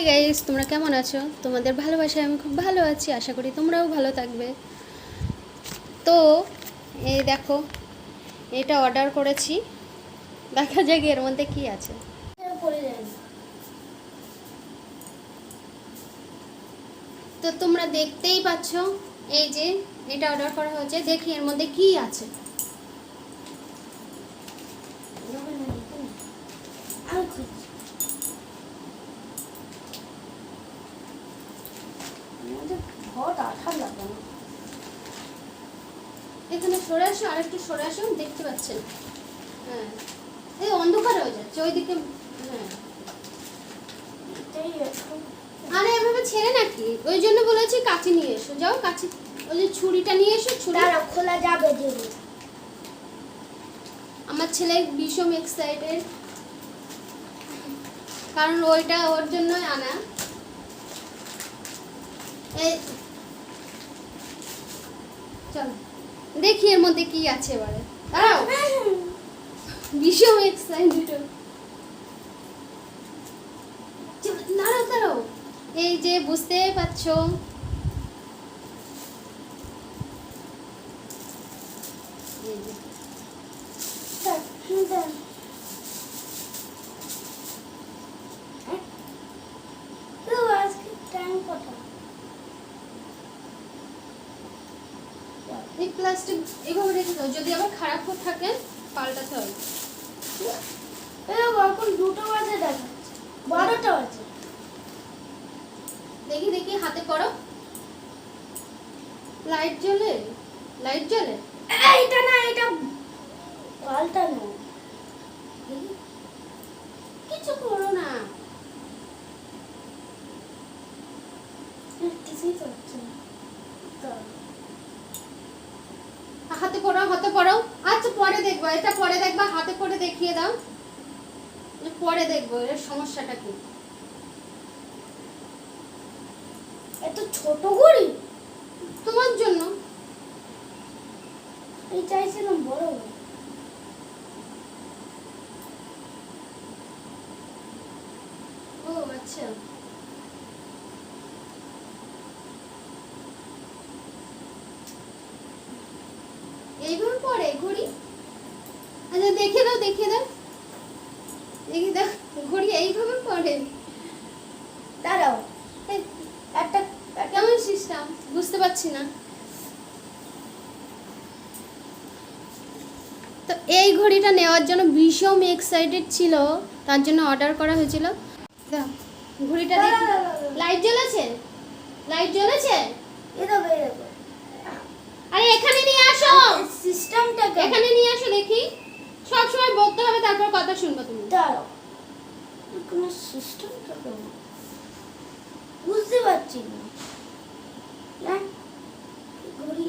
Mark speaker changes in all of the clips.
Speaker 1: Guys, তোমরা কেমন আছো? তোমাদের ভালোবাসায় আমি খুব ভালো আছি। আশা করি তোমরাও ভালো থাকবে। তো এই দেখো, এটা অর্ডার করেছি, দেখা যাক এর মধ্যে কি আছে। তো তোমরা দেখতেই পাচ্ছ, এই যে এটা অর্ডার করা হয়েছে। দেখি এর মধ্যে কি আছে। এখানে সরে আসো, আর একটু সরে আসো, দেখতে পাচ্ছেন? হ্যাঁ, এই অন্ধকার হয়ে যাচ্ছে ওইদিকে। হ্যাঁ, আরে এভাবে ছেড়ে নাকি? ওই জন্য বলেছি কাঁচি নিয়ে এসো। যাও কাঁচি, ওই যে ছুরিটা নিয়ে এসো। ছুরি
Speaker 2: খোলা যাবে।
Speaker 1: আমার ছেলে ভীষণ এক্সাইটেড, কারণ ওইটা ওর জন্যই আনা। চলো দেখি এর মধ্যে কি আছে এবারে। দাঁড়াও, ভীষণ এক্সাইটেড। দাঁড়াও দাঁড়াও, এই যে বুঝতে পারছো, এই প্লাস্টিক এইভাবে রেখে দাও, যদি আবার খারাপ হয়ে থাকে পাল্টাতে হবে।
Speaker 2: এখন 2টা বাজে দেখাচ্ছে, 12টা বাজে।
Speaker 1: দেখি দেখি, হাতে পড়ো। লাইট জ্বলে, লাইট জ্বলে।
Speaker 2: এইটা না, এটা পাল্টানো।
Speaker 1: কিছু করো না,
Speaker 2: কিছুই করছে না।
Speaker 1: হাতে পড়াও, হাতে পড়াও। আচ্ছা পরে দেখবো, এটা পরে দেখবা, হাতে পরে দেখিয়ে দাও, পরে দেখবো এর সমস্যাটা কি।
Speaker 2: এত ছোট ঘড়ি
Speaker 1: তোমার জন্য।
Speaker 2: আমি চাইছিলাম বড় ঘড়ি।
Speaker 1: ও আচ্ছা, এইভাবে পড়ে ঘড়ি। আচ্ছা দেখে দাও, দেখে দাও, দেখে দাও, ঘড়ি এইভাবে পড়ে।
Speaker 2: দাঁড়াও, একটা
Speaker 1: কেমন সিস্টেম বুঝতে পারছি না। তো এই ঘড়িটা নেওয়ার জন্য ভীষণ এক্সাইটেড ছিল, তার জন্য অর্ডার করা হয়েছিল। দাও ঘড়িটা দেখি। লাইট জ্বলেছে, লাইট জ্বলেছে। আরে এখানে নিয়ে আসো,
Speaker 2: সিস্টেমটা
Speaker 1: এখানে নিয়ে আসো দেখি। সব সময় বলতে হবে, তারপর কথা শুনবো তুমি।
Speaker 2: দাঁড়াও, কোনো সিস্টেমটা কেমন বুঝতে পারছি না। ঘড়ি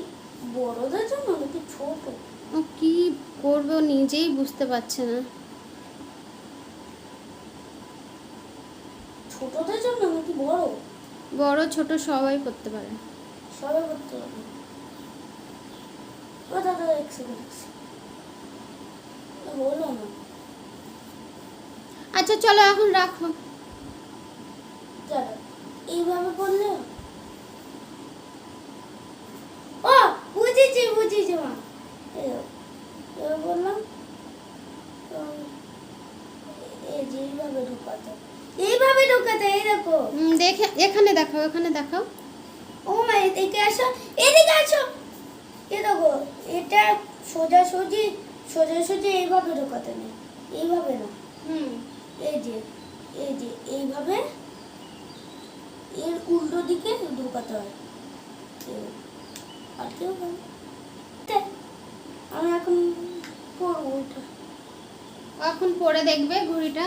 Speaker 2: বড়দের জন্য নাকি ছোট?
Speaker 1: ও কি করবে ও নিজেই বুঝতে পারছে না।
Speaker 2: ছোটদের জন্য নাকি বড়?
Speaker 1: বড় ছোট সবাই করতে পারে।
Speaker 2: সবাই করতে পারে। কথা তো বলো না।
Speaker 1: আচ্ছা চলো এখন রাখো।
Speaker 2: এইভাবে বললে ও বুঝেছি বুঝেছি মা। এবার বললাম এই যে এইভাবে ঢোকাতে এই দেখো।
Speaker 1: দেখে এখানে দেখাও, এখানে দেখাও।
Speaker 2: ও মা এদিকে আসো, এদিকে আসো। এ দেখো, এটা সোজাসুজি এইভাবে ঢোকাতে নেই, এইভাবে না। এই যে এইভাবে এর উল্টো দিকে ঢোকাতে হয়। আর কেউ আমি এখন পড়বো ওটা।
Speaker 1: এখন পরে দেখবে ঘড়িটা,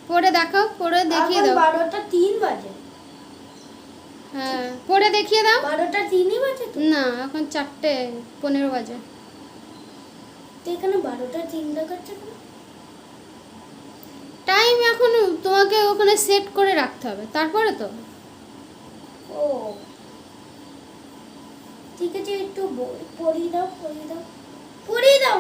Speaker 1: পরে দেখাও, পরে দেখিয়ে দাও।
Speaker 2: 12টা 3 বাজে।
Speaker 1: হ্যাঁ পরে দেখিয়ে দাও।
Speaker 2: 12টা 3 বাজে তো?
Speaker 1: না, এখন 4:15 বাজে।
Speaker 2: তো এখানে 12টা 3 দেখাচ্ছে কেন?
Speaker 1: টাইম এখন তোমাকে ওখানে সেট করে রাখতে হবে, তারপরে তো।
Speaker 2: ও ঠিক আছে, একটু পড়িয়ে দাও।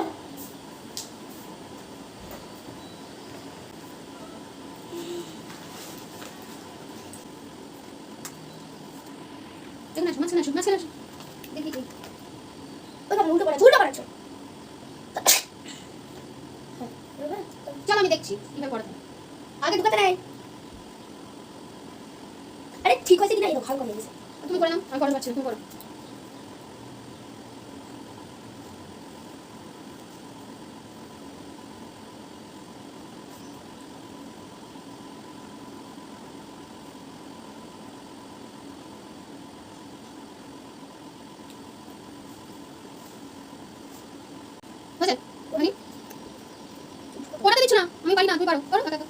Speaker 1: এখানে আসো, মাঝখানে আসো, মাঝখানে আসো। দেখি কি
Speaker 2: ওই বাবা উল্টো করাচ্ছ হ্যাঁ, এবার
Speaker 1: চলো আমি দেখছি কিভাবে পড়াতে হয়।
Speaker 2: আগে ঢুকাতে নাই। আরে ঠিক হয়েছে কিনা এই তো হালকা হয়ে গেছে।
Speaker 1: তুমি করে নাও, আমি করতে পারছি না, তুমি করো। হয়েছে? হয়নি? পড়াতে দিচ্ছ না, আমি পারি না, তুমি পারো, করো একা একা।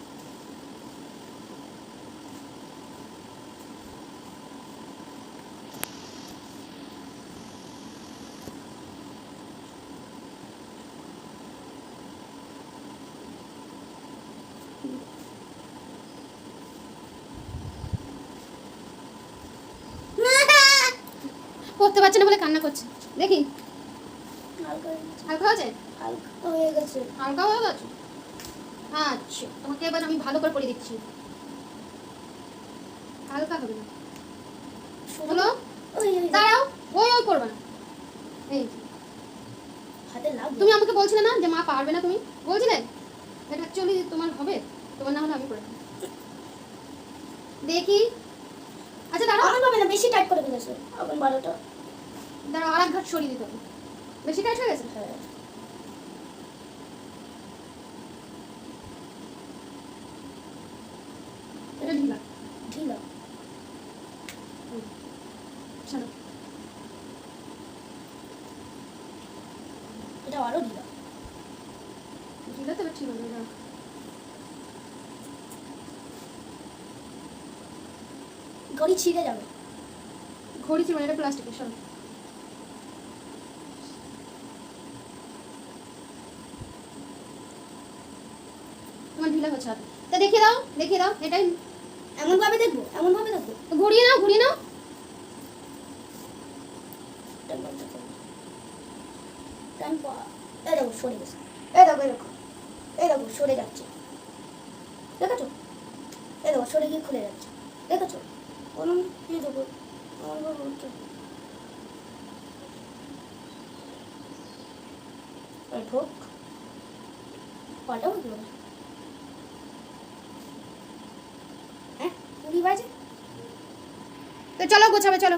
Speaker 1: পড়তে পারছে না বলে কান্না করছে। দেখি
Speaker 2: হালকা হয়ে গেছে।
Speaker 1: হালকা হয়েছে?
Speaker 2: হালকা হয়ে গেছে।
Speaker 1: হালকা হয়ে গেছে। আচ্ছা, তোমাকে এবার আমি ভালো করে পড়ে দিচ্ছি। হালকা হবে না, হলো?
Speaker 2: ওই ওই
Speaker 1: দাঁড়াও, ওই ওই করবে না। এই যে,
Speaker 2: হাতে লাগবে।
Speaker 1: তুমি আমাকে বলছিলে না যে মা পারবে না, তুমি বলছিলে এটা অ্যাকচুয়ালি তোমার হবে, তোমার না হলে আমি করে দেবো। দেখি। আচ্ছা দাঁড়াও,
Speaker 2: আমার পাবে না, বেশি টাইট করে ফেলেছে এখন বারোটা।
Speaker 1: দাঁড়াও, আর এক ঘাট সরিয়ে দিতে হবে। বেশি টাইট হয়ে গেছে?
Speaker 2: হ্যাঁ
Speaker 1: এটা ঢিলা।
Speaker 2: ঢিলা।
Speaker 1: ছাড়ো।
Speaker 2: এটা আরো ঢিলা।
Speaker 1: ঢিলা তো এবার ঠিক হবে, দাঁড়াও।
Speaker 2: ঘড়ি ছিঁড়ে যাবে।
Speaker 1: ঘড়ি ছিল না, এটা প্লাস্টিকের, সরো। তোমার ঢিলা হচ্ছে হাতে। তা দেখিয়ে দাও, দেখিয়ে দাও, এটাই।
Speaker 2: এমন ভাবে দেখবো, এমন ভাবে দেখবো।
Speaker 1: ঘুরিয়ে নাও, ঘুরিয়ে নাও।
Speaker 2: টান বন্ধ করো। টান এই দেখো সরে গেছে। এই দেখো এই দেখো, এই দেখো সরে যাচ্ছে, দেখেছো? এই দেখো সরে গিয়ে খুলে যাচ্ছে, দেখেছো? কোনো এই দেখো এমন ভাবে উঠছে। এই ঢোক পাল্টাবো কি বলে? হ্যাঁ 20 বাজে।
Speaker 1: তো চলো গোছাবে, চলো।